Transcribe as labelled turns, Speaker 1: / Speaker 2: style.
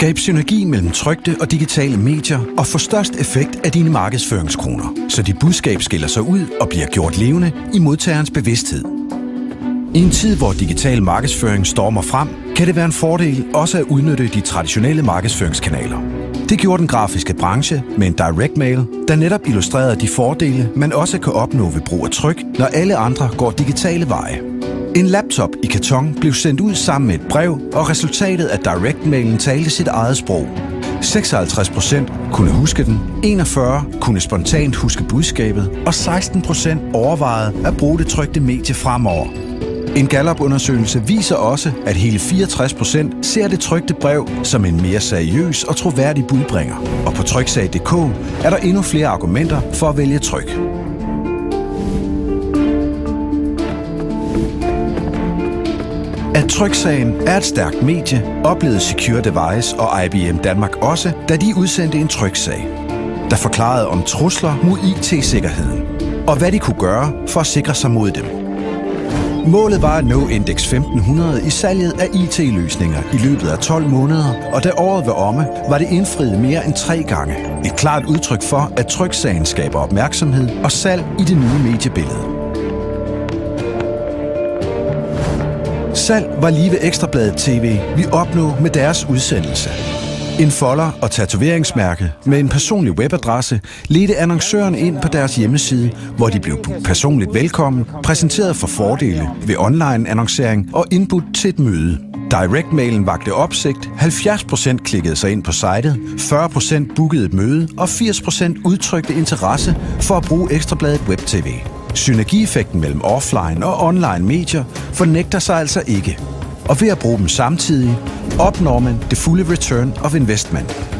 Speaker 1: Skab synergi mellem trykte og digitale medier og få størst effekt af dine markedsføringskroner, så dit budskab skiller sig ud og bliver gjort levende i modtagerens bevidsthed. I en tid, hvor digital markedsføring stormer frem, kan det være en fordel også at udnytte de traditionelle markedsføringskanaler. Det gjorde den grafiske branche med en direct mail, der netop illustrerede de fordele, man også kan opnå ved brug af tryk, når alle andre går digitale veje. En laptop i karton blev sendt ud sammen med et brev, og resultatet af direct-mailen talte sit eget sprog. 56% kunne huske den, 41% kunne spontant huske budskabet, og 16% overvejede at bruge det trykte medie fremover. En Gallup-undersøgelse viser også, at hele 64% ser det trykte brev som en mere seriøs og troværdig budbringer. Og på tryksag.dk er der endnu flere argumenter for at vælge tryk. At Tryksagen er et stærkt medie, oplevede Secure Device og IBM Danmark også, da de udsendte en tryksag, der forklarede om trusler mod IT-sikkerheden, og hvad de kunne gøre for at sikre sig mod dem. Målet var at nå indeks 1500 i salget af IT-løsninger i løbet af 12 måneder, og da året var omme, var det indfriet mere end 3 gange. Et klart udtryk for, at Tryksagen skaber opmærksomhed og salg i det nye mediebillede. Salg var lige ved Ekstrabladet TV, vi opnå med deres udsendelse. En folder og tatoveringsmærke med en personlig webadresse ledte annoncøren ind på deres hjemmeside, hvor de blev personligt velkommen, præsenteret for fordele ved online-annoncering og indbudt til et møde. Direct-mailen vakte opsigt, 70% klikkede sig ind på sitet, 40% bookede et møde og 80% udtrykte interesse for at bruge Ekstrabladet Web TV. Synergieffekten mellem offline og online medier fornægter sig altså ikke. Og ved at bruge dem samtidig, opnår man det fulde return of investment.